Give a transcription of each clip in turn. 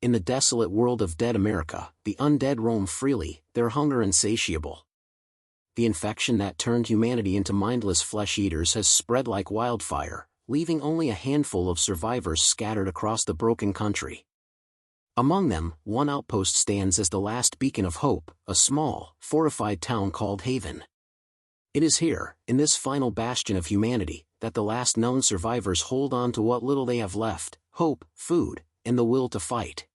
In the desolate world of dead America, the undead roam freely, their hunger insatiable. The infection that turned humanity into mindless flesh-eaters has spread like wildfire, leaving only a handful of survivors scattered across the broken country. Among them, one outpost stands as the last beacon of hope, a small, fortified town called Haven. It is here, in this final bastion of humanity, that the last known survivors hold on to what little they have left: hope, food, and the will to fight.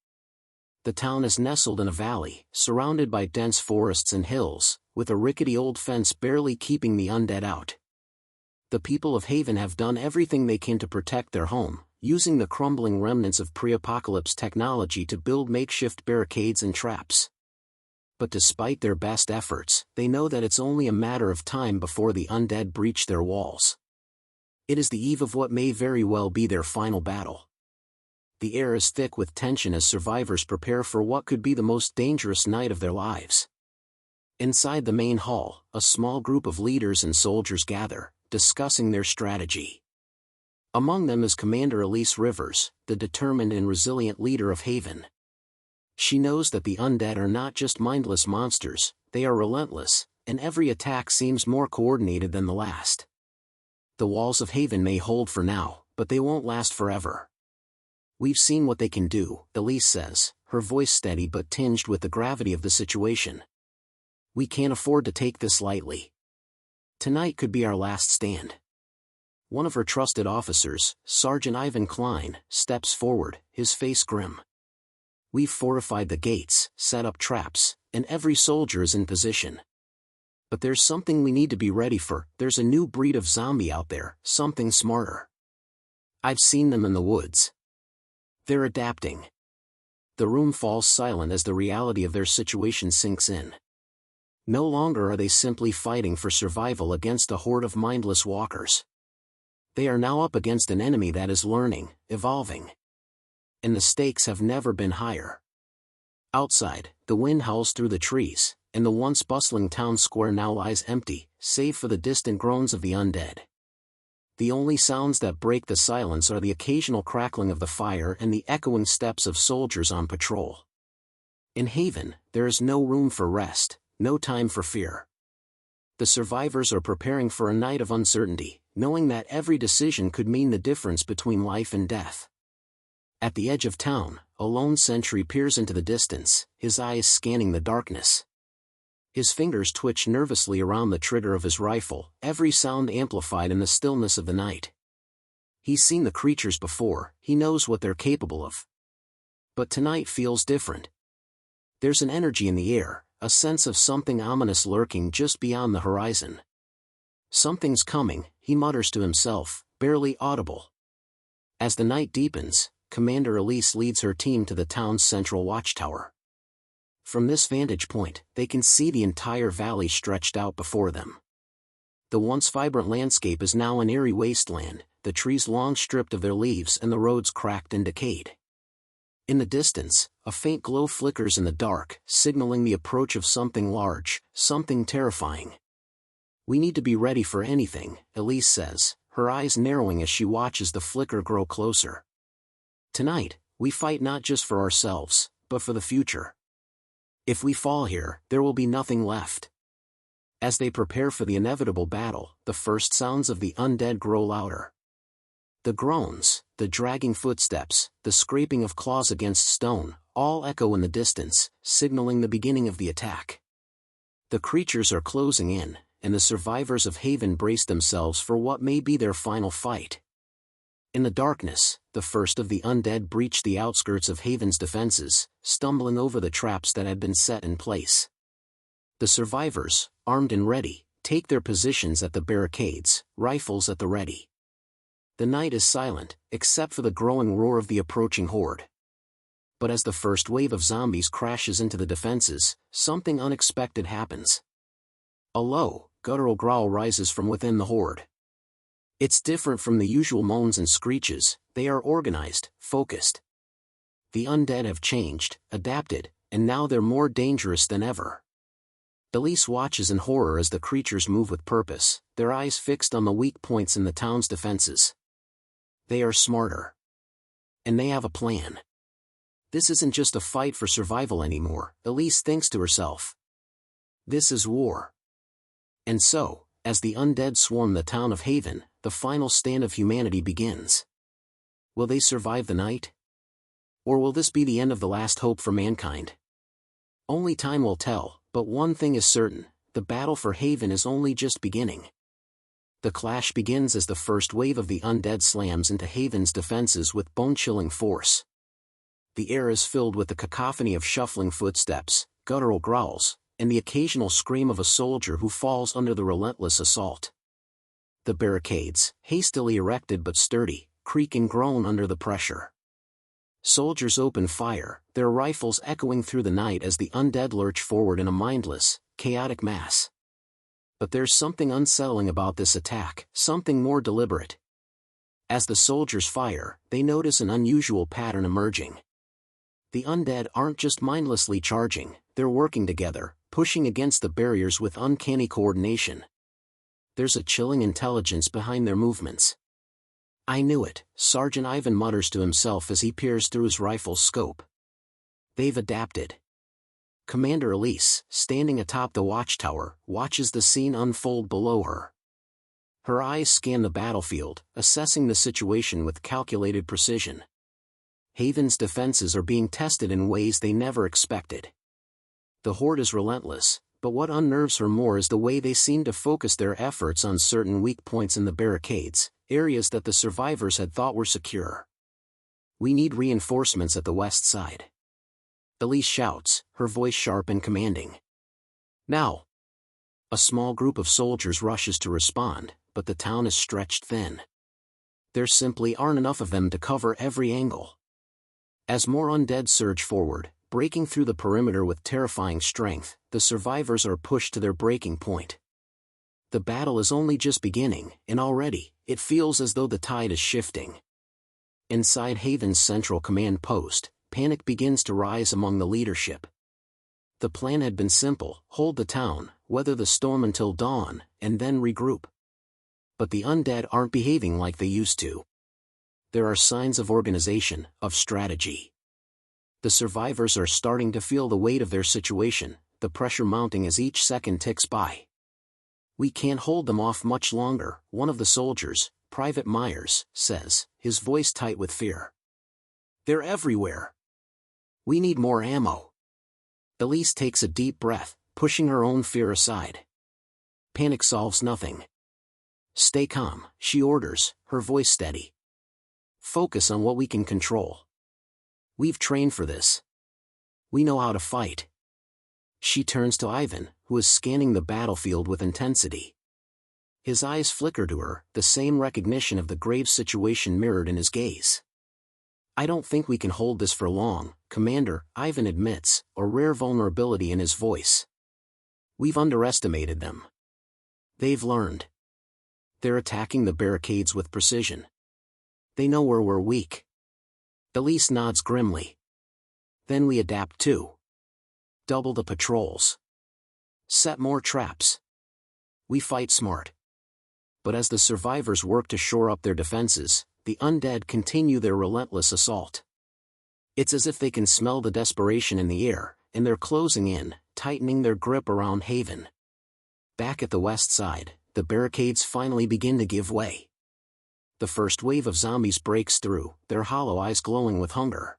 The town is nestled in a valley, surrounded by dense forests and hills, with a rickety old fence barely keeping the undead out. The people of Haven have done everything they can to protect their home, using the crumbling remnants of pre-apocalypse technology to build makeshift barricades and traps. But despite their best efforts, they know that it's only a matter of time before the undead breach their walls. It is the eve of what may very well be their final battle. The air is thick with tension as survivors prepare for what could be the most dangerous night of their lives. Inside the main hall, a small group of leaders and soldiers gather, discussing their strategy. Among them is Commander Elise Rivers, the determined and resilient leader of Haven. She knows that the undead are not just mindless monsters, they are relentless, and every attack seems more coordinated than the last. The walls of Haven may hold for now, but they won't last forever. "We've seen what they can do," Elise says, her voice steady but tinged with the gravity of the situation. "We can't afford to take this lightly. Tonight could be our last stand." One of her trusted officers, Sergeant Ivan Klein, steps forward, his face grim. "We've fortified the gates, set up traps, and every soldier is in position. But there's something we need to be ready for. There's a new breed of zombie out there, something smarter. I've seen them in the woods. They're adapting." The room falls silent as the reality of their situation sinks in. No longer are they simply fighting for survival against a horde of mindless walkers. They are now up against an enemy that is learning, evolving. And the stakes have never been higher. Outside, the wind howls through the trees, and the once bustling town square now lies empty, save for the distant groans of the undead. The only sounds that break the silence are the occasional crackling of the fire and the echoing steps of soldiers on patrol. In Haven, there is no room for rest, no time for fear. The survivors are preparing for a night of uncertainty, knowing that every decision could mean the difference between life and death. At the edge of town, a lone sentry peers into the distance, his eyes scanning the darkness. His fingers twitch nervously around the trigger of his rifle, every sound amplified in the stillness of the night. He's seen the creatures before, he knows what they're capable of. But tonight feels different. There's an energy in the air, a sense of something ominous lurking just beyond the horizon. "Something's coming," he mutters to himself, barely audible. As the night deepens, Commander Elise leads her team to the town's central watchtower. From this vantage point, they can see the entire valley stretched out before them. The once vibrant landscape is now an eerie wasteland, the trees long stripped of their leaves and the roads cracked and decayed. In the distance, a faint glow flickers in the dark, signaling the approach of something large, something terrifying. "We need to be ready for anything," Elise says, her eyes narrowing as she watches the flicker grow closer. "Tonight, we fight not just for ourselves, but for the future. If we fall here, there will be nothing left." As they prepare for the inevitable battle, the first sounds of the undead grow louder. The groans, the dragging footsteps, the scraping of claws against stone, all echo in the distance, signaling the beginning of the attack. The creatures are closing in, and the survivors of Haven brace themselves for what may be their final fight. In the darkness, the first of the undead breach the outskirts of Haven's defenses, stumbling over the traps that had been set in place. The survivors, armed and ready, take their positions at the barricades, rifles at the ready. The night is silent, except for the growing roar of the approaching horde. But as the first wave of zombies crashes into the defenses, something unexpected happens. A low, guttural growl rises from within the horde. It's different from the usual moans and screeches, they are organized, focused. The undead have changed, adapted, and now they're more dangerous than ever. Elise watches in horror as the creatures move with purpose, their eyes fixed on the weak points in the town's defenses. They are smarter. And they have a plan. This isn't just a fight for survival anymore, Elise thinks to herself. This is war. And so, as the undead swarm the town of Haven, the final stand of humanity begins. Will they survive the night? Or will this be the end of the last hope for mankind? Only time will tell, but one thing is certain, the battle for Haven is only just beginning. The clash begins as the first wave of the undead slams into Haven's defenses with bone-chilling force. The air is filled with the cacophony of shuffling footsteps, guttural growls, and the occasional scream of a soldier who falls under the relentless assault. The barricades, hastily erected but sturdy, creak and groan under the pressure. Soldiers open fire, their rifles echoing through the night as the undead lurch forward in a mindless, chaotic mass. But there's something unsettling about this attack, something more deliberate. As the soldiers fire, they notice an unusual pattern emerging. The undead aren't just mindlessly charging, they're working together, pushing against the barriers with uncanny coordination. There's a chilling intelligence behind their movements. I knew it, Sergeant Ivan mutters to himself as he peers through his rifle's scope. They've adapted. Commander Elise, standing atop the watchtower, watches the scene unfold below her. Her eyes scan the battlefield, assessing the situation with calculated precision. Haven's defenses are being tested in ways they never expected. The horde is relentless, but what unnerves her more is the way they seem to focus their efforts on certain weak points in the barricades, areas that the survivors had thought were secure. We need reinforcements at the west side. Elise shouts, her voice sharp and commanding. Now! A small group of soldiers rushes to respond, but the town is stretched thin. There simply aren't enough of them to cover every angle. As more undead surge forward, breaking through the perimeter with terrifying strength, the survivors are pushed to their breaking point. The battle is only just beginning, and already, it feels as though the tide is shifting. Inside Haven's central command post, panic begins to rise among the leadership. The plan had been simple: hold the town, weather the storm until dawn, and then regroup. But the undead aren't behaving like they used to. There are signs of organization, of strategy. The survivors are starting to feel the weight of their situation, the pressure mounting as each second ticks by. We can't hold them off much longer, one of the soldiers, Private Myers, says, his voice tight with fear. They're everywhere. We need more ammo. Elise takes a deep breath, pushing her own fear aside. Panic solves nothing. Stay calm, she orders, her voice steady. Focus on what we can control. We've trained for this. We know how to fight. She turns to Ivan, who is scanning the battlefield with intensity. His eyes flicker to her, the same recognition of the grave situation mirrored in his gaze. I don't think we can hold this for long, Commander, Ivan admits, a rare vulnerability in his voice. We've underestimated them. They've learned. They're attacking the barricades with precision. They know where we're weak. Elise nods grimly. Then we adapt too. Double the patrols. Set more traps. We fight smart. But as the survivors work to shore up their defenses, the undead continue their relentless assault. It's as if they can smell the desperation in the air, and they're closing in, tightening their grip around Haven. Back at the west side, the barricades finally begin to give way. The first wave of zombies breaks through, their hollow eyes glowing with hunger.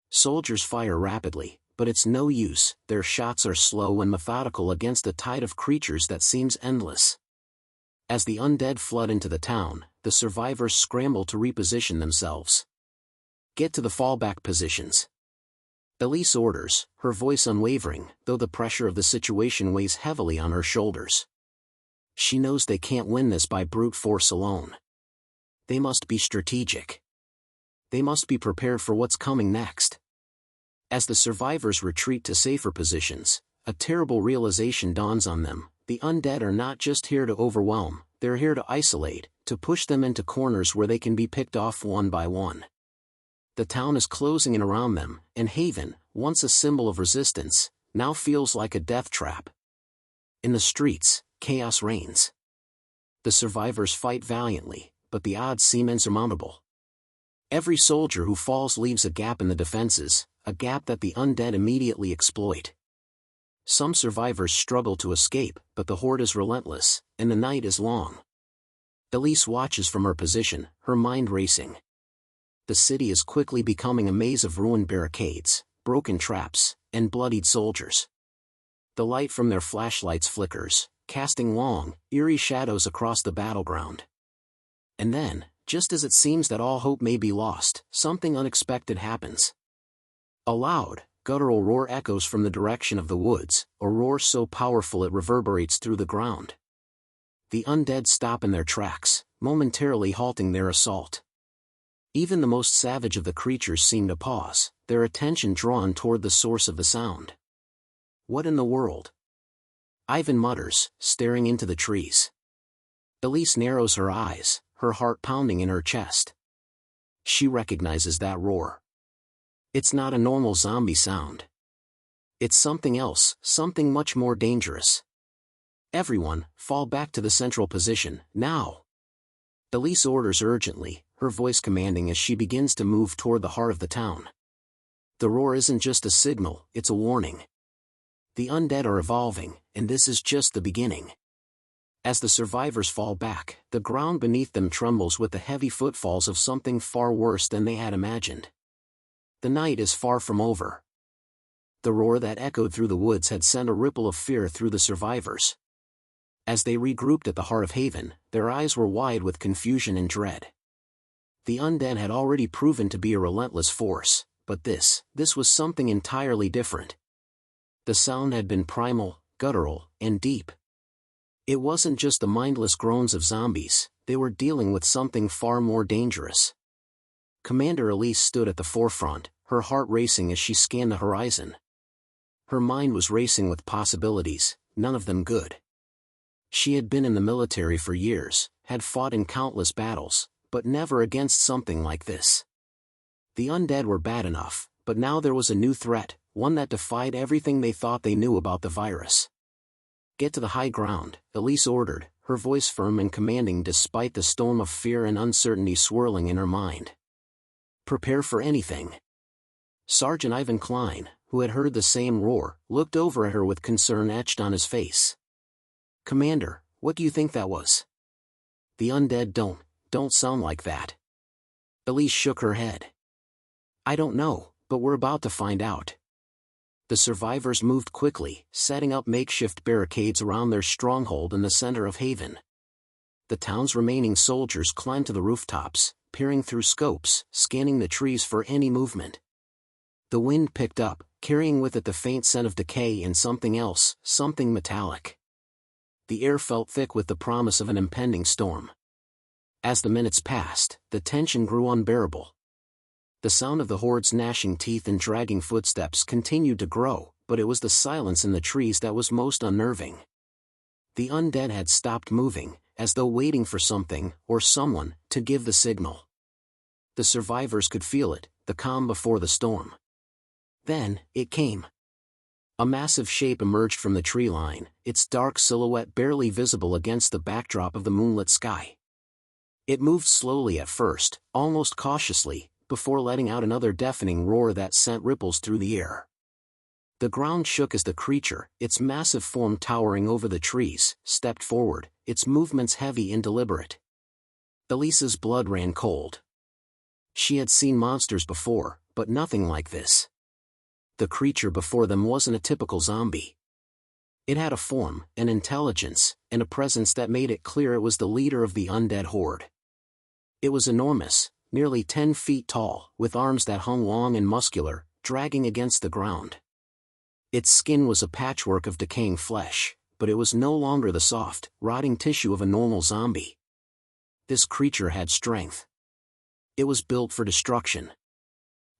Soldiers fire rapidly, but it's no use, their shots are slow and methodical against a tide of creatures that seems endless. As the undead flood into the town, the survivors scramble to reposition themselves. Get to the fallback positions. Elise orders, her voice unwavering, though the pressure of the situation weighs heavily on her shoulders. She knows they can't win this by brute force alone. They must be strategic. They must be prepared for what's coming next. As the survivors retreat to safer positions, a terrible realization dawns on them: the undead are not just here to overwhelm, they're here to isolate, to push them into corners where they can be picked off one by one. The town is closing in around them, and Haven, once a symbol of resistance, now feels like a death trap. In the streets, chaos reigns. The survivors fight valiantly, but the odds seem insurmountable. Every soldier who falls leaves a gap in the defenses, a gap that the undead immediately exploit. Some survivors struggle to escape, but the horde is relentless, and the night is long. Elise watches from her position, her mind racing. The city is quickly becoming a maze of ruined barricades, broken traps, and bloodied soldiers. The light from their flashlights flickers, casting long, eerie shadows across the battleground. And then, just as it seems that all hope may be lost, something unexpected happens. A loud, guttural roar echoes from the direction of the woods, a roar so powerful it reverberates through the ground. The undead stop in their tracks, momentarily halting their assault. Even the most savage of the creatures seem to pause, their attention drawn toward the source of the sound. What in the world? Ivan mutters, staring into the trees. Elise narrows her eyes, her heart pounding in her chest. She recognizes that roar. It's not a normal zombie sound. It's something else, something much more dangerous. Everyone, fall back to the central position, now! Elise orders urgently, her voice commanding as she begins to move toward the heart of the town. The roar isn't just a signal, it's a warning. The undead are evolving, and this is just the beginning. As the survivors fall back, the ground beneath them trembles with the heavy footfalls of something far worse than they had imagined. The night is far from over. The roar that echoed through the woods had sent a ripple of fear through the survivors. As they regrouped at the heart of Haven, their eyes were wide with confusion and dread. The undead had already proven to be a relentless force, but this was something entirely different. The sound had been primal, guttural, and deep. It wasn't just the mindless groans of zombies, they were dealing with something far more dangerous. Commander Elise stood at the forefront, her heart racing as she scanned the horizon. Her mind was racing with possibilities, none of them good. She had been in the military for years, had fought in countless battles, but never against something like this. The undead were bad enough, but now there was a new threat, one that defied everything they thought they knew about the virus. Get to the high ground, Elise ordered, her voice firm and commanding despite the storm of fear and uncertainty swirling in her mind. Prepare for anything. Sergeant Ivan Klein, who had heard the same roar, looked over at her with concern etched on his face. Commander, what do you think that was? The undead don't sound like that. Elise shook her head. I don't know, but we're about to find out. The survivors moved quickly, setting up makeshift barricades around their stronghold in the center of Haven. The town's remaining soldiers climbed to the rooftops, peering through scopes, scanning the trees for any movement. The wind picked up, carrying with it the faint scent of decay and something else, something metallic. The air felt thick with the promise of an impending storm. As the minutes passed, the tension grew unbearable. The sound of the horde's gnashing teeth and dragging footsteps continued to grow, but it was the silence in the trees that was most unnerving. The undead had stopped moving, as though waiting for something, or someone, to give the signal. The survivors could feel it, the calm before the storm. Then, it came. A massive shape emerged from the tree line, its dark silhouette barely visible against the backdrop of the moonlit sky. It moved slowly at first, almost cautiously, before letting out another deafening roar that sent ripples through the air. The ground shook as the creature, its massive form towering over the trees, stepped forward, its movements heavy and deliberate. Elise's blood ran cold. She had seen monsters before, but nothing like this. The creature before them wasn't a typical zombie. It had a form, an intelligence, and a presence that made it clear it was the leader of the undead horde. It was enormous, nearly 10 feet tall, with arms that hung long and muscular, dragging against the ground. Its skin was a patchwork of decaying flesh, but it was no longer the soft, rotting tissue of a normal zombie. This creature had strength. It was built for destruction.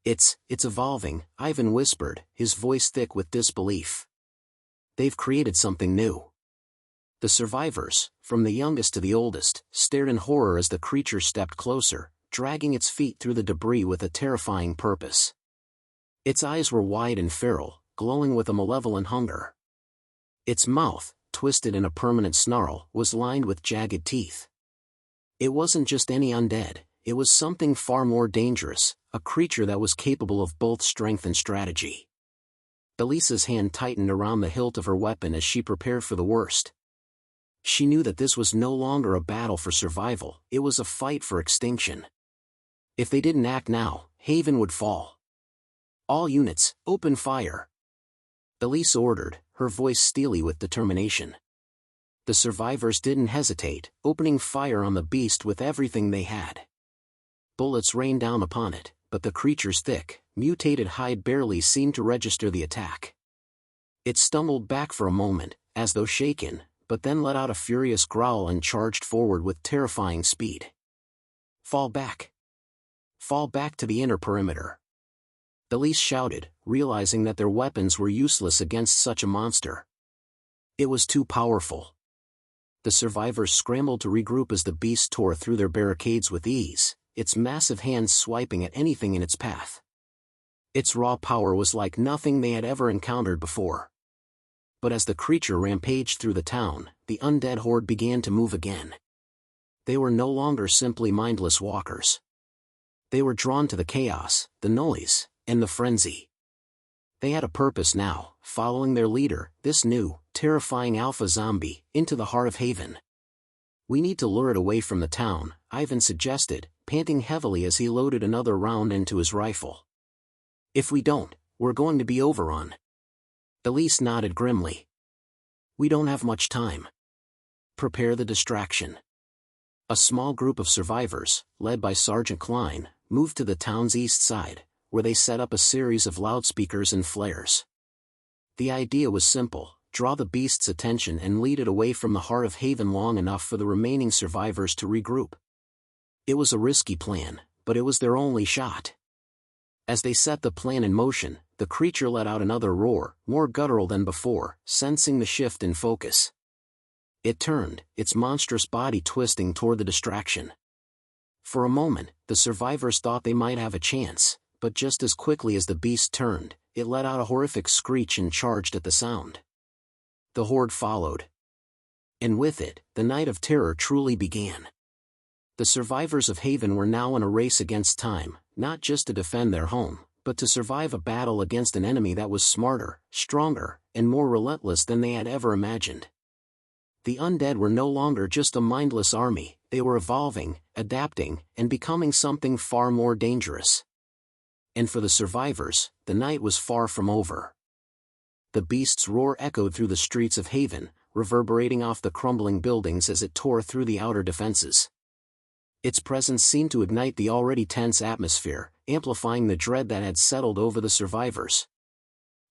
It's evolving, Ivan whispered, his voice thick with disbelief. They've created something new. The survivors, from the youngest to the oldest, stared in horror as the creature stepped closer, dragging its feet through the debris with a terrifying purpose. Its eyes were wide and feral, glowing with a malevolent hunger. Its mouth, twisted in a permanent snarl, was lined with jagged teeth. It wasn't just any undead, it was something far more dangerous, a creature that was capable of both strength and strategy. Elisa's hand tightened around the hilt of her weapon as she prepared for the worst. She knew that this was no longer a battle for survival, it was a fight for extinction. If they didn't act now, Haven would fall. All units, open fire. Elisa ordered, her voice steely with determination. The survivors didn't hesitate, opening fire on the beast with everything they had. Bullets rained down upon it, but the creature's thick, mutated hide barely seemed to register the attack. It stumbled back for a moment, as though shaken, but then let out a furious growl and charged forward with terrifying speed. Fall back. Fall back to the inner perimeter. Elise shouted, realizing that their weapons were useless against such a monster. It was too powerful. The survivors scrambled to regroup as the beast tore through their barricades with ease, its massive hands swiping at anything in its path. Its raw power was like nothing they had ever encountered before. But as the creature rampaged through the town, the undead horde began to move again. They were no longer simply mindless walkers. They were drawn to the chaos, the noise, and the frenzy. They had a purpose now, following their leader, this new, terrifying alpha zombie, into the heart of Haven. We need to lure it away from the town, Ivan suggested, panting heavily as he loaded another round into his rifle. If we don't, we're going to be overrun. Elise nodded grimly. We don't have much time. Prepare the distraction. A small group of survivors, led by Sergeant Klein, moved to the town's east side, where they set up a series of loudspeakers and flares. The idea was simple: draw the beast's attention and lead it away from the heart of Haven long enough for the remaining survivors to regroup. It was a risky plan, but it was their only shot. As they set the plan in motion, the creature let out another roar, more guttural than before, sensing the shift in focus. It turned, its monstrous body twisting toward the distraction. For a moment, the survivors thought they might have a chance, but just as quickly as the beast turned, it let out a horrific screech and charged at the sound. The horde followed. And with it, the night of terror truly began. The survivors of Haven were now in a race against time, not just to defend their home, but to survive a battle against an enemy that was smarter, stronger, and more relentless than they had ever imagined. The undead were no longer just a mindless army, they were evolving, adapting, and becoming something far more dangerous. And for the survivors, the night was far from over. The beast's roar echoed through the streets of Haven, reverberating off the crumbling buildings as it tore through the outer defenses. Its presence seemed to ignite the already tense atmosphere, amplifying the dread that had settled over the survivors.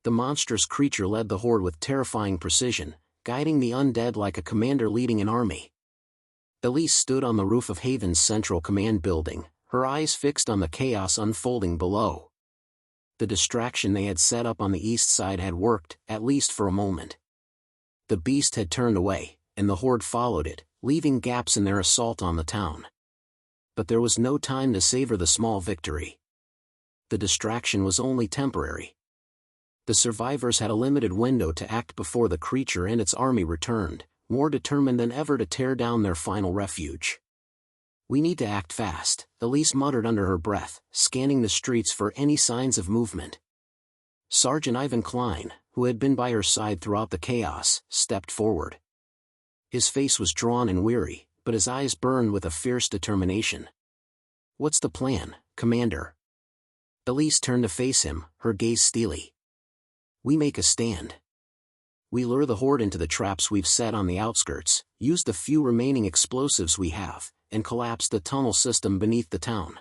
The monstrous creature led the horde with terrifying precision, guiding the undead like a commander leading an army. Elise stood on the roof of Haven's central command building, her eyes fixed on the chaos unfolding below. The distraction they had set up on the east side had worked, at least for a moment. The beast had turned away, and the horde followed it, leaving gaps in their assault on the town. But there was no time to savor the small victory. The distraction was only temporary. The survivors had a limited window to act before the creature and its army returned, more determined than ever to tear down their final refuge. We need to act fast, Elise muttered under her breath, scanning the streets for any signs of movement. Sergeant Ivan Klein, who had been by her side throughout the chaos, stepped forward. His face was drawn and weary, but his eyes burned with a fierce determination. What's the plan, Commander? Elise turned to face him, her gaze steely. We make a stand. We lure the horde into the traps we've set on the outskirts, use the few remaining explosives we have, and collapse the tunnel system beneath the town.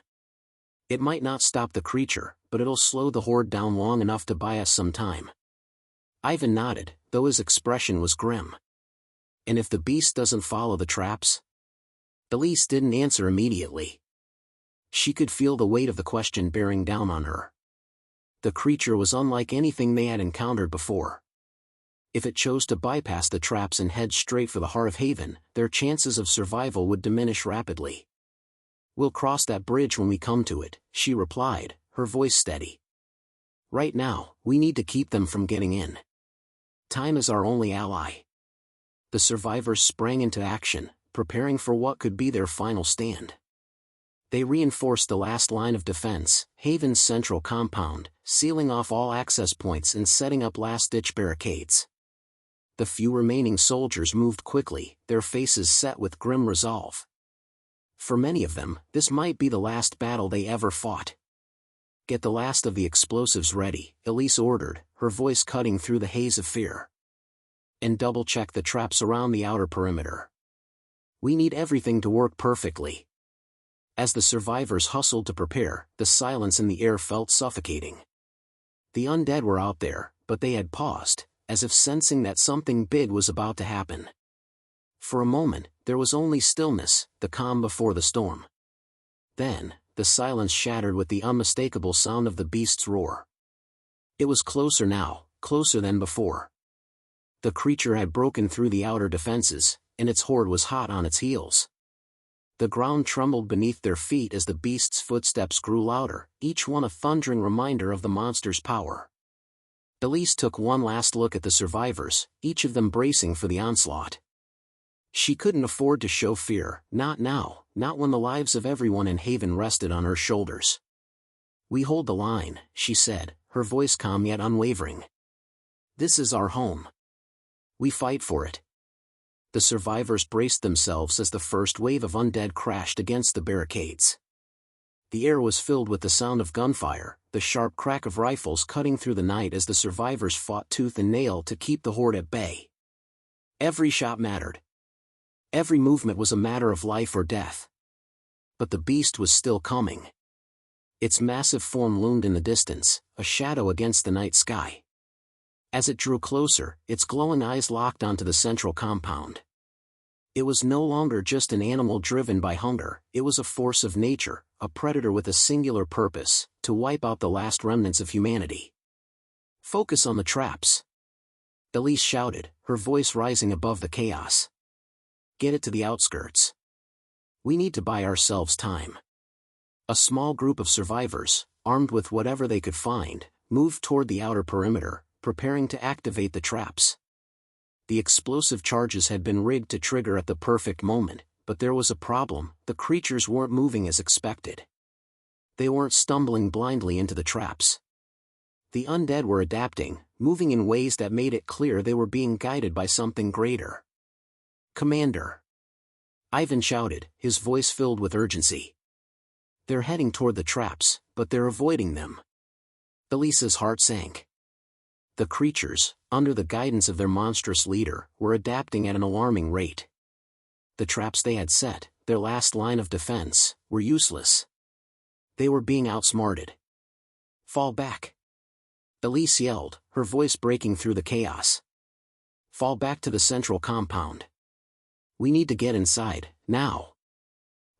It might not stop the creature, but it'll slow the horde down long enough to buy us some time. Ivan nodded, though his expression was grim. And if the beast doesn't follow the traps? Elise didn't answer immediately. She could feel the weight of the question bearing down on her. The creature was unlike anything they had encountered before. If it chose to bypass the traps and head straight for the heart of Haven, their chances of survival would diminish rapidly. We'll cross that bridge when we come to it, she replied, her voice steady. Right now, we need to keep them from getting in. Time is our only ally. The survivors sprang into action, preparing for what could be their final stand. They reinforced the last line of defense, Haven's central compound, sealing off all access points and setting up last-ditch barricades. The few remaining soldiers moved quickly, their faces set with grim resolve. For many of them, this might be the last battle they ever fought. "Get the last of the explosives ready," Elise ordered, her voice cutting through the haze of fear. "And double-check the traps around the outer perimeter. We need everything to work perfectly." As the survivors hustled to prepare, the silence in the air felt suffocating. The undead were out there, but they had paused, as if sensing that something big was about to happen. For a moment, there was only stillness, the calm before the storm. Then, the silence shattered with the unmistakable sound of the beast's roar. It was closer now, closer than before. The creature had broken through the outer defenses, and its horde was hot on its heels. The ground trembled beneath their feet as the beast's footsteps grew louder, each one a thundering reminder of the monster's power. Elise took one last look at the survivors, each of them bracing for the onslaught. She couldn't afford to show fear, not now, not when the lives of everyone in Haven rested on her shoulders. "We hold the line," she said, her voice calm yet unwavering. "This is our home. We fight for it." The survivors braced themselves as the first wave of undead crashed against the barricades. The air was filled with the sound of gunfire, the sharp crack of rifles cutting through the night as the survivors fought tooth and nail to keep the horde at bay. Every shot mattered. Every movement was a matter of life or death. But the beast was still coming. Its massive form loomed in the distance, a shadow against the night sky. As it drew closer, its glowing eyes locked onto the central compound. It was no longer just an animal driven by hunger, it was a force of nature, a predator with a singular purpose, to wipe out the last remnants of humanity. "Focus on the traps," Elise shouted, her voice rising above the chaos. "Get it to the outskirts. We need to buy ourselves time." A small group of survivors, armed with whatever they could find, moved toward the outer perimeter, preparing to activate the traps. The explosive charges had been rigged to trigger at the perfect moment, but there was a problem: the creatures weren't moving as expected. They weren't stumbling blindly into the traps. The undead were adapting, moving in ways that made it clear they were being guided by something greater. "Commander!" Ivan shouted, his voice filled with urgency. "They're heading toward the traps, but they're avoiding them." Elisa's heart sank. The creatures, under the guidance of their monstrous leader, were adapting at an alarming rate. The traps they had set, their last line of defense, were useless. They were being outsmarted. "Fall back!" Elise yelled, her voice breaking through the chaos. "Fall back to the central compound. We need to get inside, now."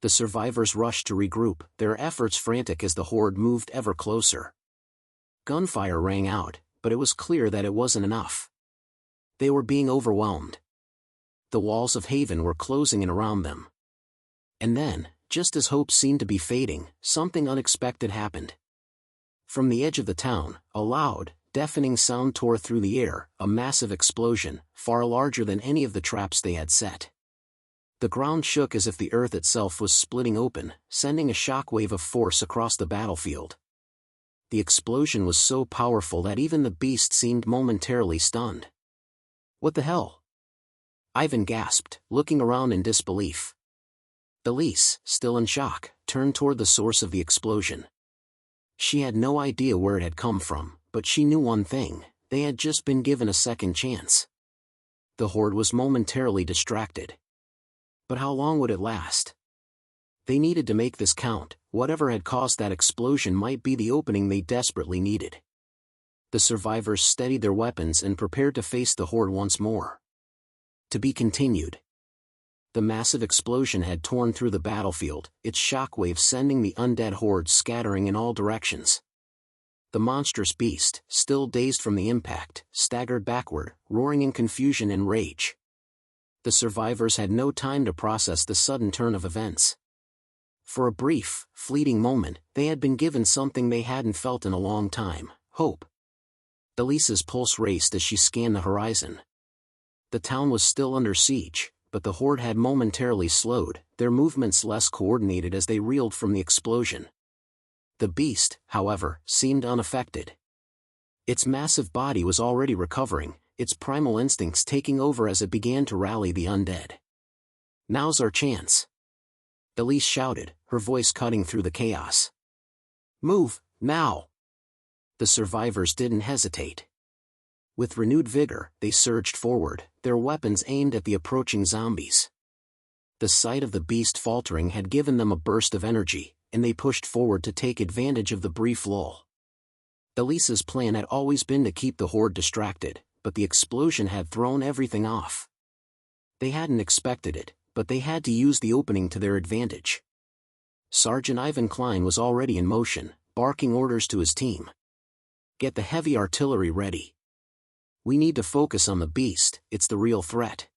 The survivors rushed to regroup, their efforts frantic as the horde moved ever closer. Gunfire rang out, but it was clear that it wasn't enough. They were being overwhelmed. The walls of Haven were closing in around them. And then, just as hope seemed to be fading, something unexpected happened. From the edge of the town, a loud, deafening sound tore through the air, a massive explosion, far larger than any of the traps they had set. The ground shook as if the earth itself was splitting open, sending a shockwave of force across the battlefield. The explosion was so powerful that even the beast seemed momentarily stunned. "What the hell?" Ivan gasped, looking around in disbelief. Elise, still in shock, turned toward the source of the explosion. She had no idea where it had come from, but she knew one thing: they had just been given a second chance. The horde was momentarily distracted. But how long would it last? They needed to make this count. Whatever had caused that explosion might be the opening they desperately needed. The survivors steadied their weapons and prepared to face the horde once more. To be continued. The massive explosion had torn through the battlefield, its shockwave sending the undead horde scattering in all directions. The monstrous beast, still dazed from the impact, staggered backward, roaring in confusion and rage. The survivors had no time to process the sudden turn of events. For a brief, fleeting moment, they had been given something they hadn't felt in a long time: hope. Elisa's pulse raced as she scanned the horizon. The town was still under siege, but the horde had momentarily slowed, their movements less coordinated as they reeled from the explosion. The beast, however, seemed unaffected. Its massive body was already recovering, its primal instincts taking over as it began to rally the undead. "Now's our chance," Elise shouted, her voice cutting through the chaos. "Move, now!" The survivors didn't hesitate. With renewed vigor, they surged forward, their weapons aimed at the approaching zombies. The sight of the beast faltering had given them a burst of energy, and they pushed forward to take advantage of the brief lull. Elise's plan had always been to keep the horde distracted, but the explosion had thrown everything off. They hadn't expected it, but they had to use the opening to their advantage. Sergeant Ivan Klein was already in motion, barking orders to his team. "Get the heavy artillery ready. We need to focus on the beast, it's the real threat."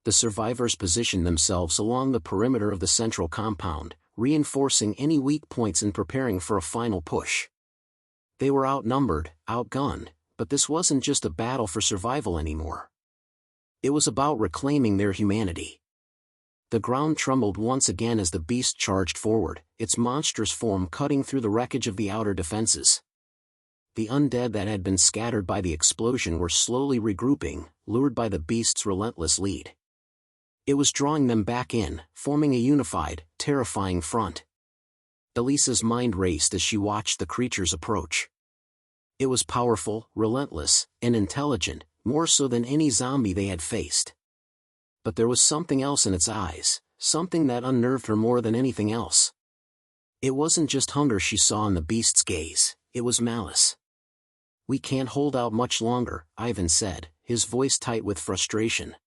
The survivors positioned themselves along the perimeter of the central compound, reinforcing any weak points and preparing for a final push. They were outnumbered, outgunned, but this wasn't just a battle for survival anymore. It was about reclaiming their humanity. The ground trembled once again as the beast charged forward, its monstrous form cutting through the wreckage of the outer defenses. The undead that had been scattered by the explosion were slowly regrouping, lured by the beast's relentless lead. It was drawing them back in, forming a unified, terrifying front. Elisa's mind raced as she watched the creature's approach. It was powerful, relentless, and intelligent, more so than any zombie they had faced. But there was something else in its eyes, something that unnerved her more than anything else. It wasn't just hunger she saw in the beast's gaze, it was malice. "We can't hold out much longer," Ivan said, his voice tight with frustration.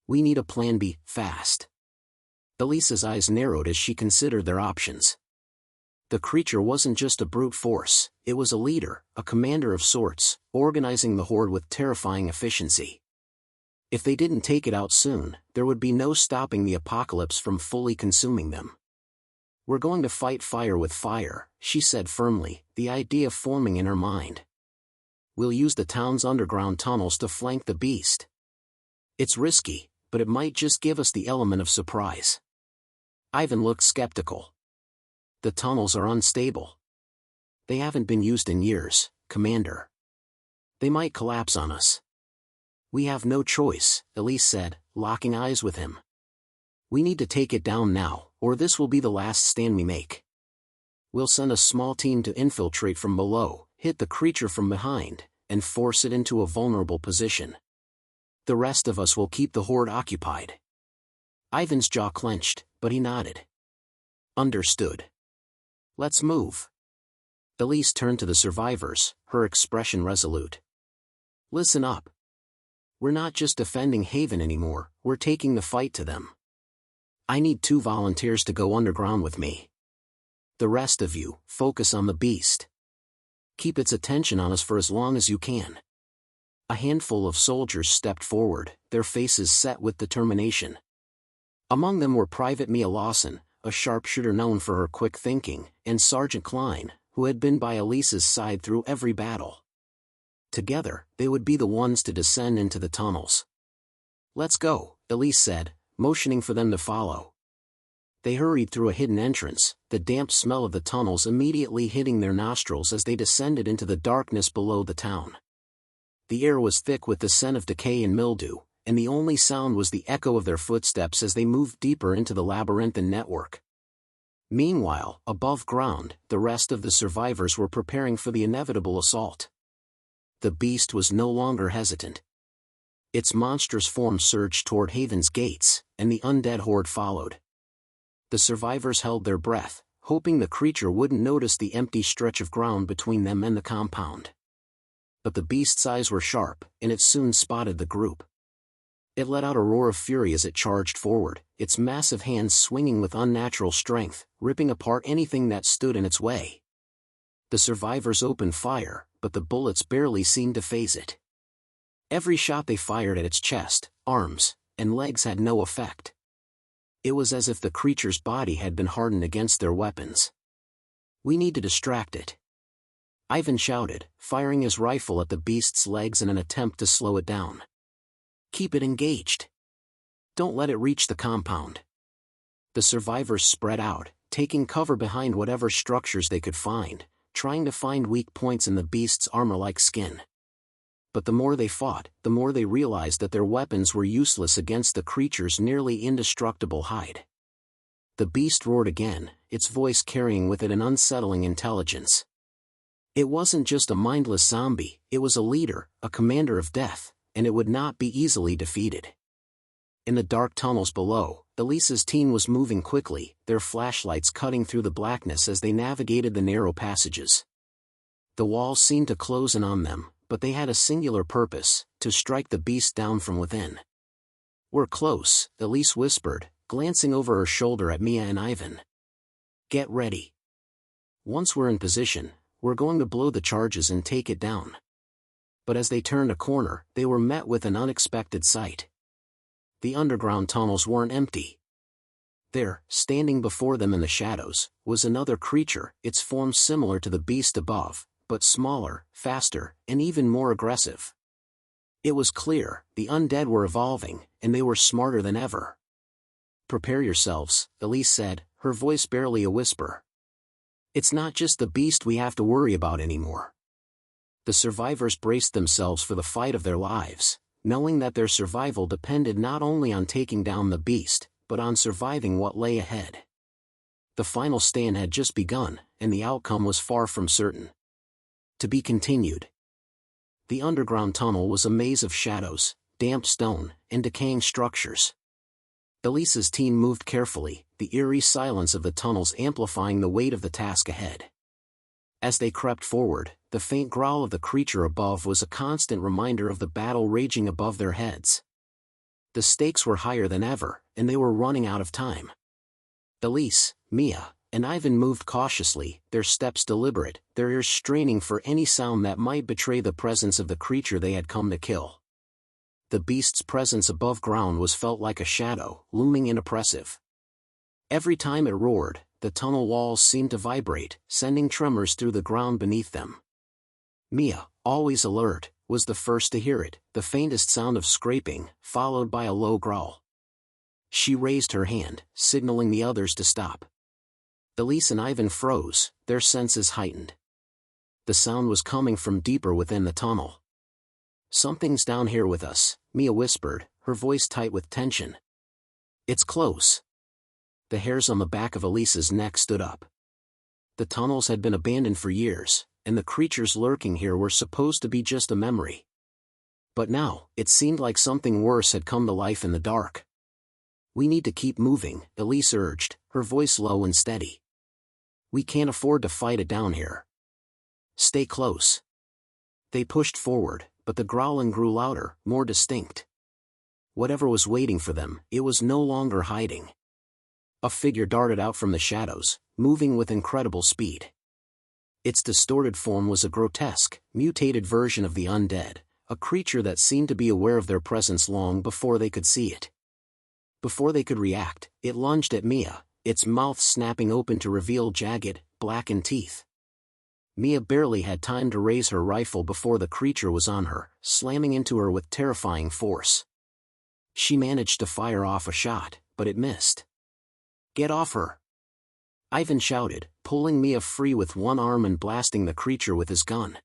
"We need a plan B, fast." Elisa's eyes narrowed as she considered their options. The creature wasn't just a brute force, it was a leader, a commander of sorts, organizing the horde with terrifying efficiency. If they didn't take it out soon, there would be no stopping the apocalypse from fully consuming them. "We're going to fight fire with fire," she said firmly, the idea forming in her mind. "We'll use the town's underground tunnels to flank the beast. It's risky, but it might just give us the element of surprise." Ivan looked skeptical. "The tunnels are unstable. They haven't been used in years, Commander. They might collapse on us." "We have no choice," Elise said, locking eyes with him. "We need to take it down now, or this will be the last stand we make. We'll send a small team to infiltrate from below, hit the creature from behind, and force it into a vulnerable position. The rest of us will keep the horde occupied." Ivan's jaw clenched, but he nodded. "Understood. Let's move." Elise turned to the survivors, her expression resolute. "Listen up. We're not just defending Haven anymore, we're taking the fight to them. I need 2 volunteers to go underground with me. The rest of you, focus on the beast. Keep its attention on us for as long as you can." A handful of soldiers stepped forward, their faces set with determination. Among them were Private Mia Lawson, a sharpshooter known for her quick thinking, and Sergeant Klein, who had been by Elise's side through every battle. Together, they would be the ones to descend into the tunnels. "Let's go," Elise said, motioning for them to follow. They hurried through a hidden entrance, the damp smell of the tunnels immediately hitting their nostrils as they descended into the darkness below the town. The air was thick with the scent of decay and mildew, and the only sound was the echo of their footsteps as they moved deeper into the labyrinthine network. Meanwhile, above ground, the rest of the survivors were preparing for the inevitable assault. The beast was no longer hesitant. Its monstrous form surged toward Haven's gates, and the undead horde followed. The survivors held their breath, hoping the creature wouldn't notice the empty stretch of ground between them and the compound. But the beast's eyes were sharp, and it soon spotted the group. It let out a roar of fury as it charged forward, its massive hands swinging with unnatural strength, ripping apart anything that stood in its way. The survivors opened fire, but the bullets barely seemed to faze it. Every shot they fired at its chest, arms, and legs had no effect. It was as if the creature's body had been hardened against their weapons. "We need to distract it," Ivan shouted, firing his rifle at the beast's legs in an attempt to slow it down. "Keep it engaged. Don't let it reach the compound. The survivors spread out, taking cover behind whatever structures they could find, trying to find weak points in the beast's armor-like skin. But the more they fought, the more they realized that their weapons were useless against the creature's nearly indestructible hide. The beast roared again, its voice carrying with it an unsettling intelligence. It wasn't just a mindless zombie, it was a leader, a commander of death, and it would not be easily defeated. In the dark tunnels below, Elisa's team was moving quickly, their flashlights cutting through the blackness as they navigated the narrow passages. The walls seemed to close in on them, but they had a singular purpose: to strike the beast down from within. "We're close," Elise whispered, glancing over her shoulder at Mia and Ivan. "Get ready. Once we're in position, we're going to blow the charges and take it down." But as they turned a corner, they were met with an unexpected sight. The underground tunnels weren't empty. There, standing before them in the shadows, was another creature, its form similar to the beast above, but smaller, faster, and even more aggressive. It was clear, the undead were evolving, and they were smarter than ever. "Prepare yourselves," Elise said, her voice barely a whisper. "It's not just the beast we have to worry about anymore." The survivors braced themselves for the fight of their lives, knowing that their survival depended not only on taking down the beast, but on surviving what lay ahead. The final stand had just begun, and the outcome was far from certain. To be continued. The underground tunnel was a maze of shadows, damp stone, and decaying structures. Elisa's team moved carefully, the eerie silence of the tunnels amplifying the weight of the task ahead. As they crept forward, the faint growl of the creature above was a constant reminder of the battle raging above their heads. The stakes were higher than ever, and they were running out of time. Elise, Mia, and Ivan moved cautiously, their steps deliberate, their ears straining for any sound that might betray the presence of the creature they had come to kill. The beast's presence above ground was felt like a shadow, looming and oppressive. Every time it roared, the tunnel walls seemed to vibrate, sending tremors through the ground beneath them. Mia, always alert, was the first to hear it, the faintest sound of scraping, followed by a low growl. She raised her hand, signaling the others to stop. Elise and Ivan froze, their senses heightened. The sound was coming from deeper within the tunnel. "Something's down here with us," Mia whispered, her voice tight with tension. "It's close." The hairs on the back of Elisa's neck stood up. The tunnels had been abandoned for years, and the creatures lurking here were supposed to be just a memory. But now, it seemed like something worse had come to life in the dark. "We need to keep moving," Elise urged, her voice low and steady. "We can't afford to fight it down here. Stay close." They pushed forward, but the growling grew louder, more distinct. Whatever was waiting for them, it was no longer hiding. A figure darted out from the shadows, moving with incredible speed. Its distorted form was a grotesque, mutated version of the undead, a creature that seemed to be aware of their presence long before they could see it. Before they could react, it lunged at Mia, its mouth snapping open to reveal jagged, blackened teeth. Mia barely had time to raise her rifle before the creature was on her, slamming into her with terrifying force. She managed to fire off a shot, but it missed. "Get off her!" Ivan shouted, pulling Mia free with one arm and blasting the creature with his gun.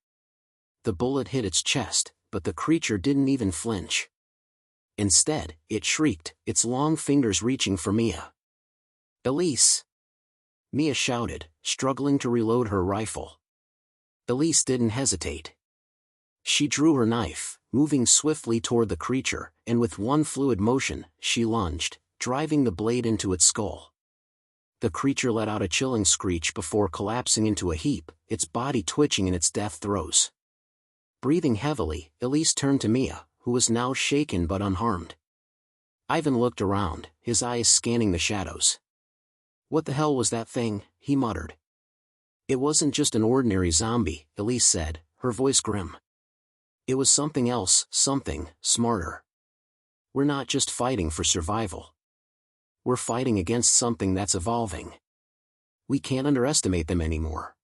The bullet hit its chest, but the creature didn't even flinch. Instead, it shrieked, its long fingers reaching for Mia. "Elise!" Mia shouted, struggling to reload her rifle. Elise didn't hesitate. She drew her knife, moving swiftly toward the creature, and with one fluid motion, she lunged, driving the blade into its skull. The creature let out a chilling screech before collapsing into a heap, its body twitching in its death throes. Breathing heavily, Elise turned to Mia, who was now shaken but unharmed. Ivan looked around, his eyes scanning the shadows. "What the hell was that thing?" he muttered. "It wasn't just an ordinary zombie," Elise said, her voice grim. "It was something else, something smarter. We're not just fighting for survival. We're fighting against something that's evolving. We can't underestimate them anymore."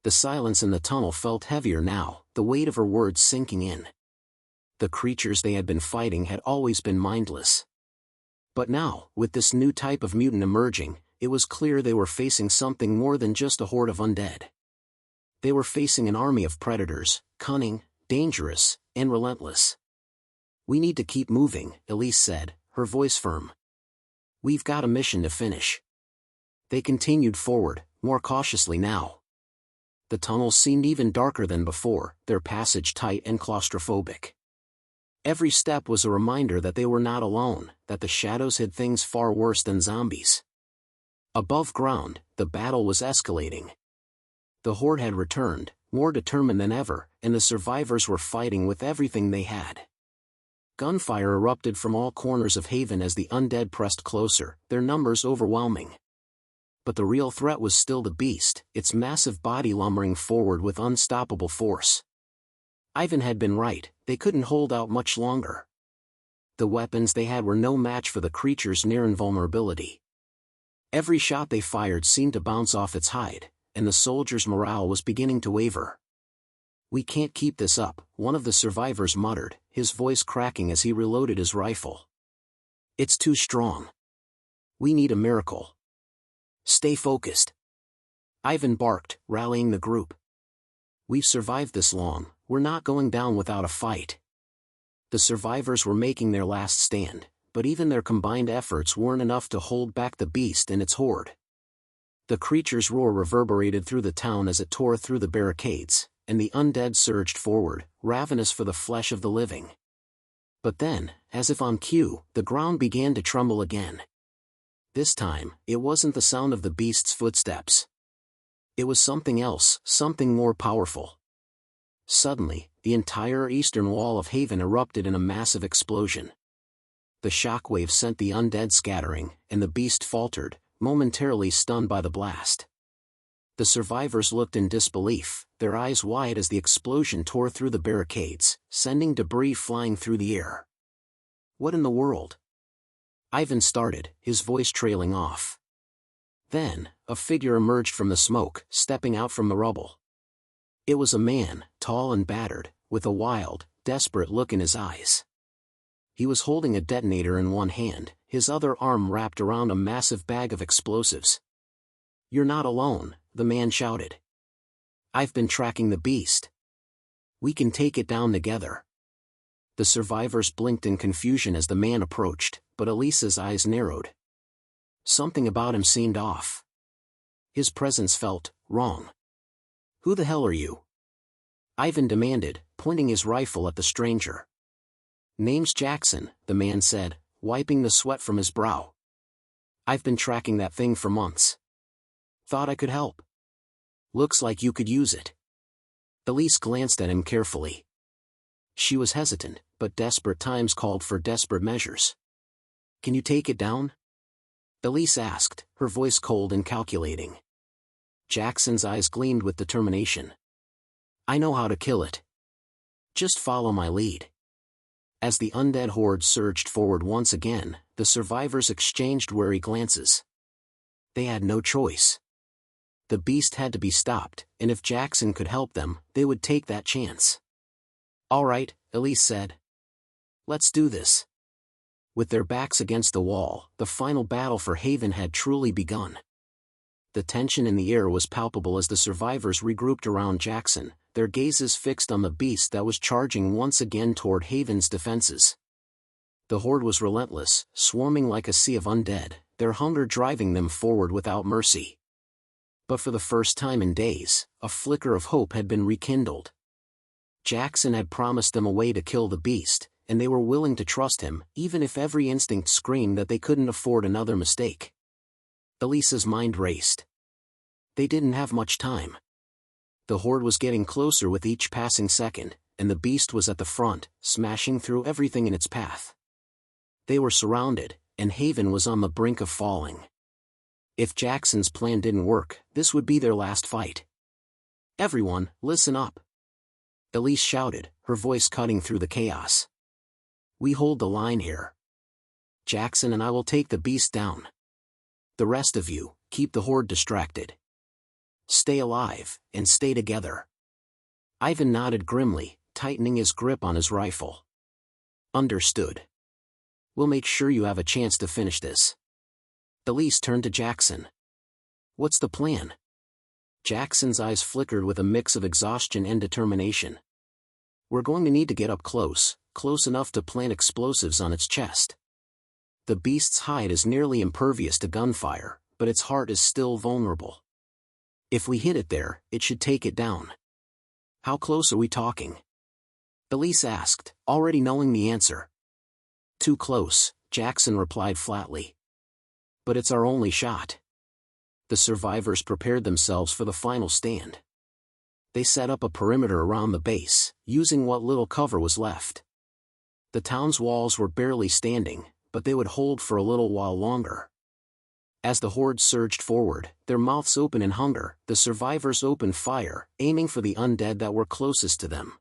The silence in the tunnel felt heavier now, the weight of her words sinking in. The creatures they had been fighting had always been mindless. But now, with this new type of mutant emerging, it was clear they were facing something more than just a horde of undead. They were facing an army of predators, cunning, dangerous, and relentless. "We need to keep moving," Elise said, her voice firm. "We've got a mission to finish." They continued forward, more cautiously now. The tunnels seemed even darker than before, their passage tight and claustrophobic. Every step was a reminder that they were not alone, that the shadows hid things far worse than zombies. Above ground, the battle was escalating. The horde had returned, more determined than ever, and the survivors were fighting with everything they had. Gunfire erupted from all corners of Haven as the undead pressed closer, their numbers overwhelming. But the real threat was still the beast, its massive body lumbering forward with unstoppable force. Ivan had been right, they couldn't hold out much longer. The weapons they had were no match for the creature's near invulnerability. Every shot they fired seemed to bounce off its hide, and the soldiers' morale was beginning to waver. "We can't keep this up," one of the survivors muttered, his voice cracking as he reloaded his rifle. "It's too strong. We need a miracle. Stay focused." Ivan barked, rallying the group. "We've survived this long, we're not going down without a fight." The survivors were making their last stand, but even their combined efforts weren't enough to hold back the beast and its horde. The creature's roar reverberated through the town as it tore through the barricades, and the undead surged forward, ravenous for the flesh of the living. But then, as if on cue, the ground began to tremble again. This time, it wasn't the sound of the beast's footsteps. It was something else, something more powerful. Suddenly, the entire eastern wall of Haven erupted in a massive explosion. The shockwave sent the undead scattering, and the beast faltered, momentarily stunned by the blast. The survivors looked in disbelief, their eyes wide as the explosion tore through the barricades, sending debris flying through the air. "What in the world?" Ivan started, his voice trailing off. Then, a figure emerged from the smoke, stepping out from the rubble. It was a man, tall and battered, with a wild, desperate look in his eyes. He was holding a detonator in one hand, his other arm wrapped around a massive bag of explosives. "You're not alone," the man shouted. "I've been tracking the beast. We can take it down together." The survivors blinked in confusion as the man approached, but Elisa's eyes narrowed. Something about him seemed off. His presence felt wrong. "Who the hell are you?" Ivan demanded, pointing his rifle at the stranger. "Name's Jackson," the man said, wiping the sweat from his brow. "I've been tracking that thing for months. Thought I could help. Looks like you could use it." Elise glanced at him carefully. She was hesitant, but desperate times called for desperate measures. "Can you take it down?" Elise asked, her voice cold and calculating. Jackson's eyes gleamed with determination. "I know how to kill it. Just follow my lead." As the undead horde surged forward once again, the survivors exchanged wary glances. They had no choice. The beast had to be stopped, and if Jackson could help them, they would take that chance. "All right," Elise said. "Let's do this." With their backs against the wall, the final battle for Haven had truly begun. The tension in the air was palpable as the survivors regrouped around Jackson, their gazes fixed on the beast that was charging once again toward Haven's defenses. The horde was relentless, swarming like a sea of undead, their hunger driving them forward without mercy. But for the first time in days, a flicker of hope had been rekindled. Jackson had promised them a way to kill the beast, and they were willing to trust him, even if every instinct screamed that they couldn't afford another mistake. Elisa's mind raced. They didn't have much time. The horde was getting closer with each passing second, and the beast was at the front, smashing through everything in its path. They were surrounded, and Haven was on the brink of falling. If Jackson's plan didn't work, this would be their last fight. "Everyone, listen up!" Elise shouted, her voice cutting through the chaos. "We hold the line here. Jackson and I will take the beast down. The rest of you, keep the horde distracted. Stay alive, and stay together." Ivan nodded grimly, tightening his grip on his rifle. "Understood." We'll make sure you have a chance to finish this. Elise turned to Jackson. What's the plan? Jackson's eyes flickered with a mix of exhaustion and determination. We're going to need to get up close enough to plant explosives on its chest. The beast's hide is nearly impervious to gunfire, but its heart is still vulnerable. If we hit it there, it should take it down. How close are we talking? Elise asked, already knowing the answer. Too close, Jackson replied flatly. But it's our only shot. The survivors prepared themselves for the final stand. They set up a perimeter around the base, using what little cover was left. The town's walls were barely standing, but they would hold for a little while longer. As the horde surged forward, their mouths open in hunger, the survivors opened fire, aiming for the undead that were closest to them.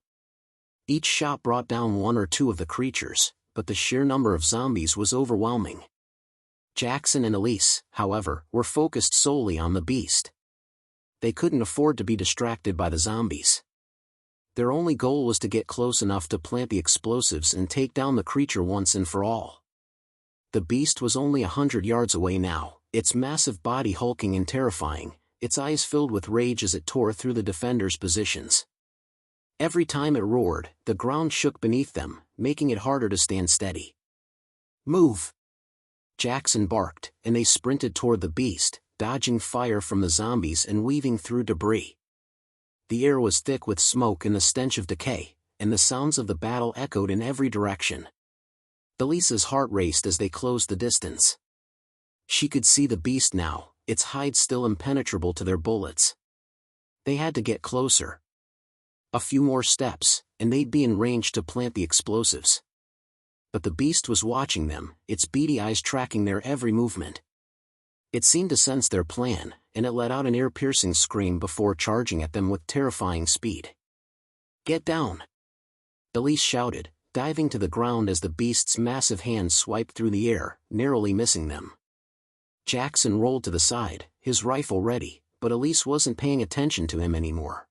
Each shot brought down one or two of the creatures, but the sheer number of zombies was overwhelming. Jackson and Elise, however, were focused solely on the beast. They couldn't afford to be distracted by the zombies. Their only goal was to get close enough to plant the explosives and take down the creature once and for all. The beast was only 100 yards away now, its massive body hulking and terrifying, its eyes filled with rage as it tore through the defenders' positions. Every time it roared, the ground shook beneath them, making it harder to stand steady. Move! Jackson barked, and they sprinted toward the beast, dodging fire from the zombies and weaving through debris. The air was thick with smoke and the stench of decay, and the sounds of the battle echoed in every direction. Elise's heart raced as they closed the distance. She could see the beast now, its hide still impenetrable to their bullets. They had to get closer. A few more steps, and they'd be in range to plant the explosives. But the beast was watching them, its beady eyes tracking their every movement. It seemed to sense their plan, and it let out an ear-piercing scream before charging at them with terrifying speed. Get down! Elise shouted, diving to the ground as the beast's massive hands swiped through the air, narrowly missing them. Jackson rolled to the side, his rifle ready, but Elise wasn't paying attention to him anymore.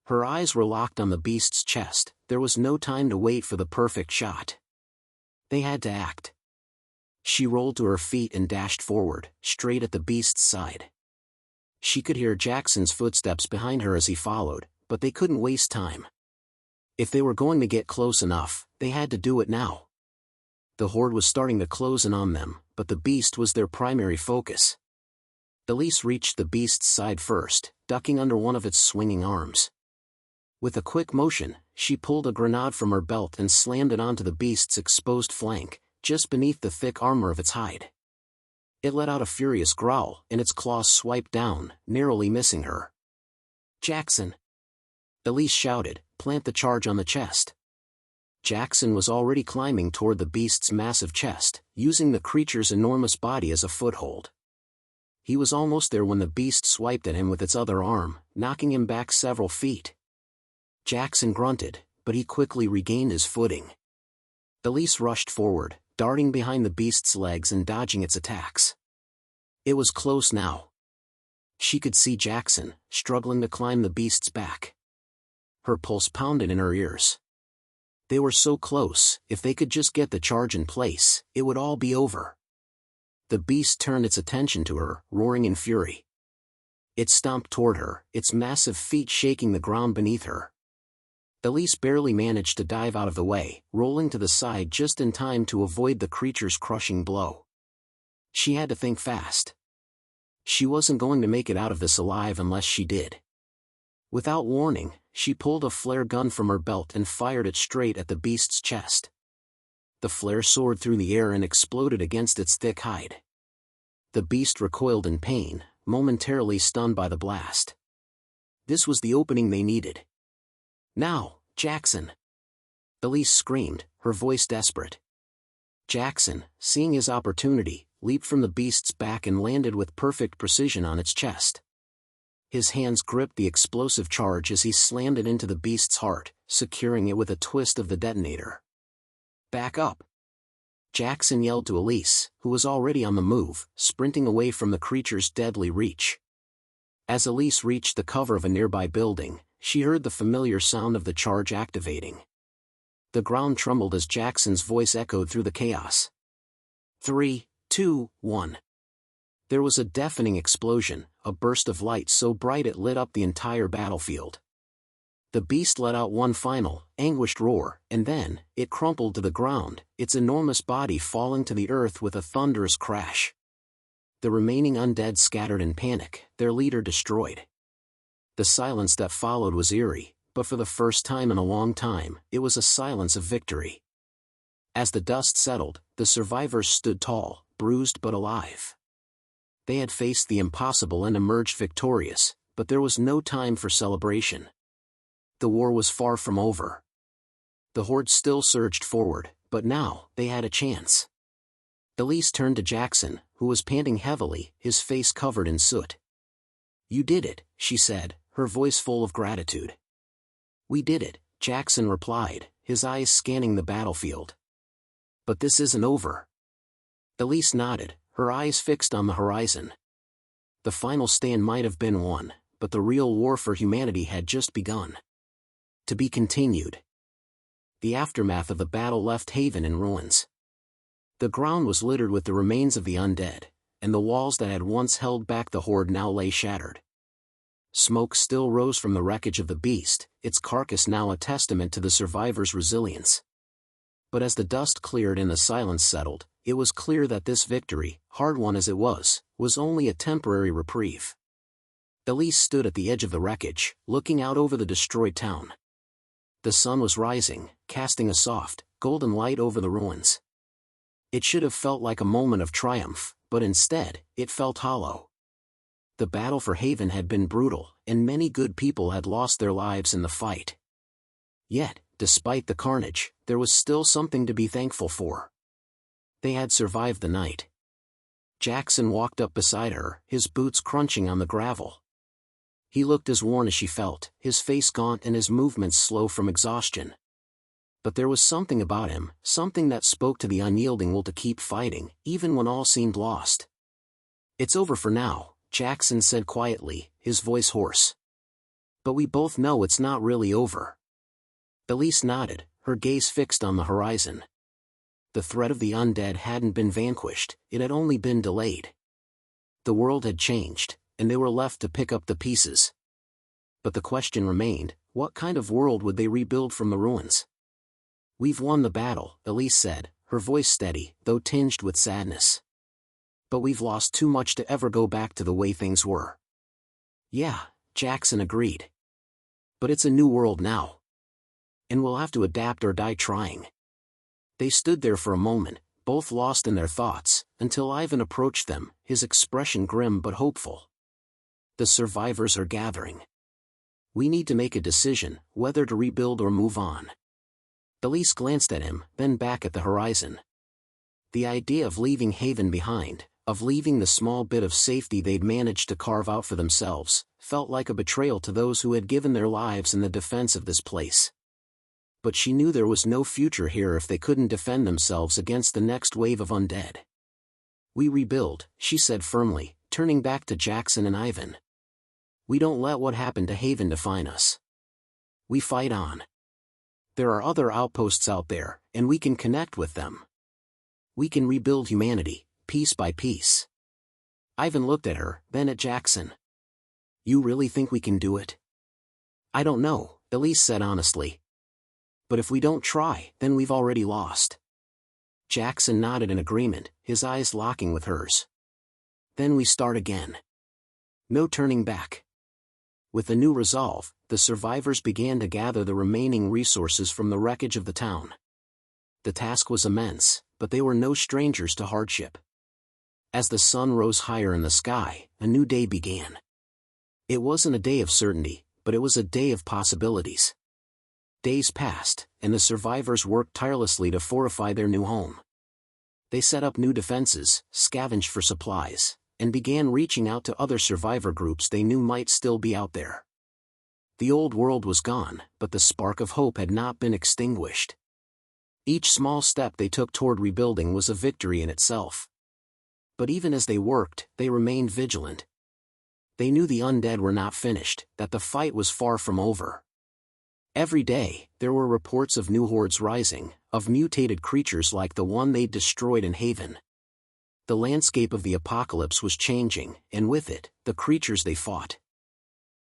Her eyes were locked on the beast's chest. There was no time to wait for the perfect shot. They had to act. She rolled to her feet and dashed forward, straight at the beast's side. She could hear Jackson's footsteps behind her as he followed, but they couldn't waste time. If they were going to get close enough, they had to do it now. The horde was starting to close in on them, but the beast was their primary focus. Elise reached the beast's side first, ducking under one of its swinging arms. With a quick motion, she pulled a grenade from her belt and slammed it onto the beast's exposed flank, just beneath the thick armor of its hide. It let out a furious growl, and its claws swiped down, narrowly missing her. Jackson! Elise shouted, plant the charge on the chest. Jackson was already climbing toward the beast's massive chest, using the creature's enormous body as a foothold. He was almost there when the beast swiped at him with its other arm, knocking him back several feet. Jackson grunted, but he quickly regained his footing. Elise rushed forward, darting behind the beast's legs and dodging its attacks. It was close now. She could see Jackson, struggling to climb the beast's back. Her pulse pounded in her ears. They were so close, if they could just get the charge in place, it would all be over. The beast turned its attention to her, roaring in fury. It stomped toward her, its massive feet shaking the ground beneath her. Elise barely managed to dive out of the way, rolling to the side just in time to avoid the creature's crushing blow. She had to think fast. She wasn't going to make it out of this alive unless she did. Without warning, she pulled a flare gun from her belt and fired it straight at the beast's chest. The flare soared through the air and exploded against its thick hide. The beast recoiled in pain, momentarily stunned by the blast. This was the opening they needed. Now, Jackson! Elise screamed, her voice desperate. Jackson, seeing his opportunity, leaped from the beast's back and landed with perfect precision on its chest. His hands gripped the explosive charge as he slammed it into the beast's heart, securing it with a twist of the detonator. Back up! Jackson yelled to Elise, who was already on the move, sprinting away from the creature's deadly reach. As Elise reached the cover of a nearby building, she heard the familiar sound of the charge activating. The ground trembled as Jackson's voice echoed through the chaos. 3, 2, 1. There was a deafening explosion, a burst of light so bright it lit up the entire battlefield. The beast let out one final, anguished roar, and then, it crumpled to the ground, its enormous body falling to the earth with a thunderous crash. The remaining undead scattered in panic, their leader destroyed. The silence that followed was eerie, but for the first time in a long time, it was a silence of victory. As the dust settled, the survivors stood tall, bruised but alive. They had faced the impossible and emerged victorious, but there was no time for celebration. The war was far from over. The horde still surged forward, but now, they had a chance. Elise turned to Jackson, who was panting heavily, his face covered in soot. "You did it," she said, her voice full of gratitude. "We did it," Jackson replied, his eyes scanning the battlefield. "But this isn't over." Elise nodded, her eyes fixed on the horizon. The final stand might have been won, but the real war for humanity had just begun. To be continued. The aftermath of the battle left Haven in ruins. The ground was littered with the remains of the undead, and the walls that had once held back the horde now lay shattered. Smoke still rose from the wreckage of the beast, its carcass now a testament to the survivors' resilience. But as the dust cleared and the silence settled, it was clear that this victory, hard-won as it was only a temporary reprieve. Elise stood at the edge of the wreckage, looking out over the destroyed town. The sun was rising, casting a soft, golden light over the ruins. It should have felt like a moment of triumph, but instead, it felt hollow. The battle for Haven had been brutal, and many good people had lost their lives in the fight. Yet, despite the carnage, there was still something to be thankful for. They had survived the night. Jackson walked up beside her, his boots crunching on the gravel. He looked as worn as she felt, his face gaunt and his movements slow from exhaustion. But there was something about him, something that spoke to the unyielding will to keep fighting, even when all seemed lost. "It's over for now," Jackson said quietly, his voice hoarse. "But we both know it's not really over." Elise nodded, her gaze fixed on the horizon. The threat of the undead hadn't been vanquished, it had only been delayed. The world had changed, and they were left to pick up the pieces. But the question remained, what kind of world would they rebuild from the ruins? "We've won the battle," Elise said, her voice steady, though tinged with sadness. "But we've lost too much to ever go back to the way things were." "Yeah," Jackson agreed. "But it's a new world now. And we'll have to adapt or die trying." They stood there for a moment, both lost in their thoughts, until Ivan approached them, his expression grim but hopeful. "The survivors are gathering. We need to make a decision, whether to rebuild or move on." Elise glanced at him, then back at the horizon. The idea of leaving Haven behind, of leaving the small bit of safety they'd managed to carve out for themselves, felt like a betrayal to those who had given their lives in the defense of this place. But she knew there was no future here if they couldn't defend themselves against the next wave of undead. "We rebuild," she said firmly, turning back to Jackson and Ivan. "We don't let what happened to Haven define us. We fight on. There are other outposts out there, and we can connect with them. We can rebuild humanity, piece by piece." Ivan looked at her, then at Jackson. "You really think we can do it?" "I don't know," Elise said honestly. "But if we don't try, then we've already lost." Jackson nodded in agreement, his eyes locking with hers. "Then we start again. No turning back." With a new resolve, the survivors began to gather the remaining resources from the wreckage of the town. The task was immense, but they were no strangers to hardship. As the sun rose higher in the sky, a new day began. It wasn't a day of certainty, but it was a day of possibilities. Days passed, and the survivors worked tirelessly to fortify their new home. They set up new defenses, scavenged for supplies, and began reaching out to other survivor groups they knew might still be out there. The old world was gone, but the spark of hope had not been extinguished. Each small step they took toward rebuilding was a victory in itself. But even as they worked, they remained vigilant. They knew the undead were not finished, that the fight was far from over. Every day, there were reports of new hordes rising, of mutated creatures like the one they'd destroyed in Haven. The landscape of the apocalypse was changing, and with it, the creatures they fought.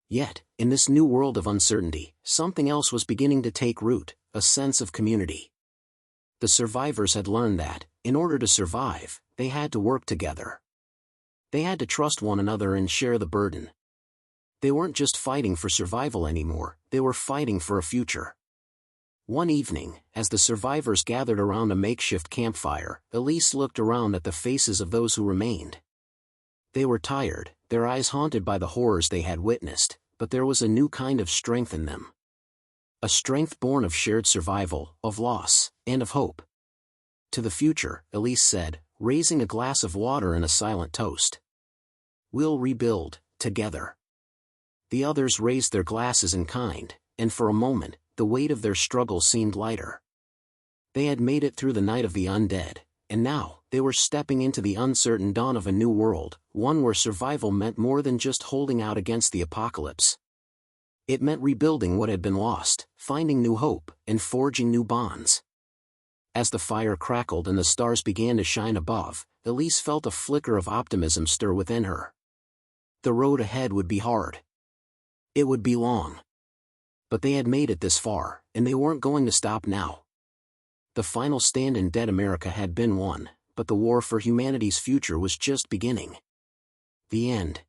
Yet, in this new world of uncertainty, something else was beginning to take root, a sense of community. The survivors had learned that, in order to survive, they had to work together. They had to trust one another and share the burden. They weren't just fighting for survival anymore, they were fighting for a future. One evening, as the survivors gathered around a makeshift campfire, Elise looked around at the faces of those who remained. They were tired, their eyes haunted by the horrors they had witnessed, but there was a new kind of strength in them. A strength born of shared survival, of loss, and of hope. To the future, Elise said, raising a glass of water and a silent toast. We'll rebuild, together. The others raised their glasses in kind, and for a moment, the weight of their struggle seemed lighter. They had made it through the night of the undead, and now, they were stepping into the uncertain dawn of a new world, one where survival meant more than just holding out against the apocalypse. It meant rebuilding what had been lost, finding new hope, and forging new bonds. As the fire crackled and the stars began to shine above, Elise felt a flicker of optimism stir within her. The road ahead would be hard. It would be long. But they had made it this far, and they weren't going to stop now. The final stand in Dead America had been won, but the war for humanity's future was just beginning. The end.